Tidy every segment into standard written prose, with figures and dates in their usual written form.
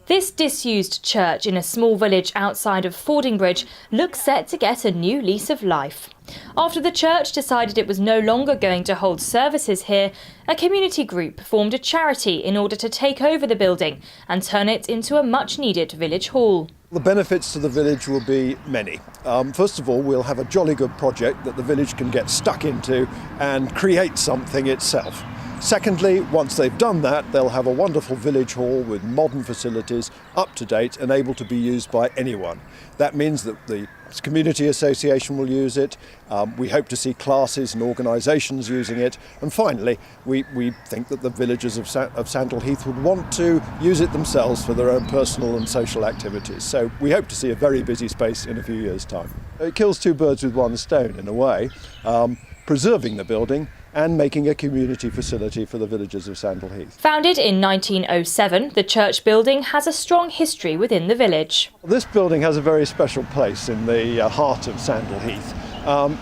This disused church in a small village outside of Fordingbridge looks set to get a new lease of life. After the church decided it was no longer going to hold services here, a community group formed a charity in order to take over the building and turn it into a much-needed village hall. The benefits to the village will be many. First of all, we'll have a jolly good project that the village can get stuck into and create something itself. Secondly, once they've done that, they'll have a wonderful village hall with modern facilities, up to date and able to be used by anyone. That means that the community association will use it. We hope to see classes and organisations using it. And finally, we think that the villagers of Sandleheath would want to use it themselves for their own personal and social activities. So we hope to see a very busy space in a few years' time. It kills two birds with one stone in a way, preserving the building and making a community facility for the villagers of Sandleheath. Founded in 1907, the church building has a strong history within the village. This building has a very special place in the heart of Sandleheath.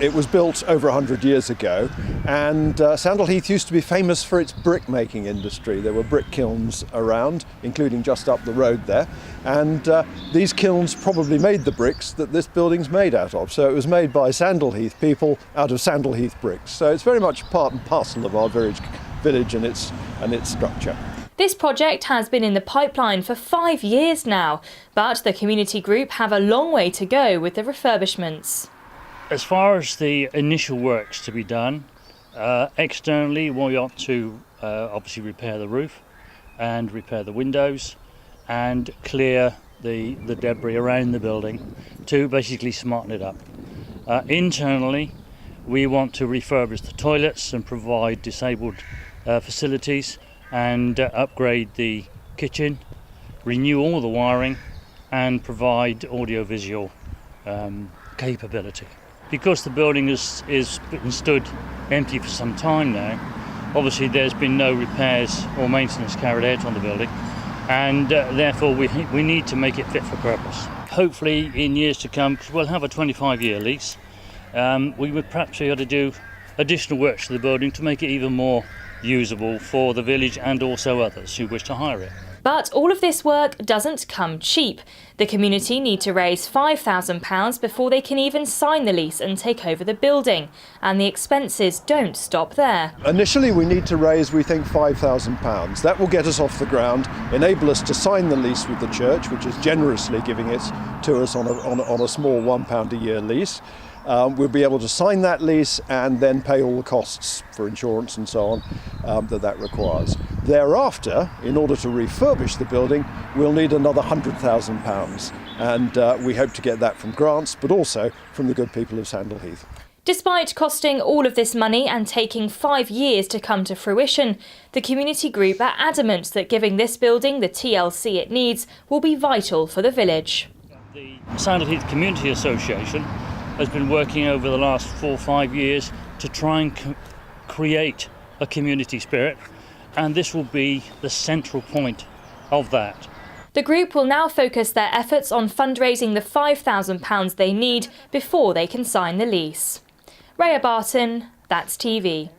It was built over 100 years ago, and Sandleheath used to be famous for its brick-making industry. There were brick kilns around, including just up the road there, and these kilns probably made the bricks that this building's made out of. So it was made by Sandleheath people out of Sandleheath bricks. So it's very much part and parcel of our village and its structure. This project has been in the pipeline for 5 years now, but the community group have a long way to go with the refurbishments. As far as the initial works to be done, externally we ought to obviously repair the roof and repair the windows and clear the debris around the building to basically smarten it up. Internally, we want to refurbish the toilets and provide disabled facilities and upgrade the kitchen, renew all the wiring and provide audiovisual capability. Because the building has been stood empty for some time now, obviously there's been no repairs or maintenance carried out on the building, and therefore we need to make it fit for purpose. Hopefully in years to come, because we'll have a 25-year lease, we would perhaps be able to do additional works to the building to make it even more usable for the village and also others who wish to hire it. But all of this work doesn't come cheap. The community need to raise £5,000 before they can even sign the lease and take over the building. And the expenses don't stop there. Initially we need to raise, we think, £5,000. That will get us off the ground, enable us to sign the lease with the church, which is generously giving it to us on a small £1 a year lease. We'll be able to sign that lease and then pay all the costs for insurance and so on that requires. Thereafter, in order to refurbish the building, we'll need another £100,000, and we hope to get that from grants, but also from the good people of Sandleheath. Despite costing all of this money and taking 5 years to come to fruition, the community group are adamant that giving this building the TLC it needs will be vital for the village. The Sandleheath Community Association has been working over the last 4 or 5 years to try and create a community spirit, and this will be the central point of that. The group will now focus their efforts on fundraising the £5,000 they need before they can sign the lease. Rhaya Barton, That's TV.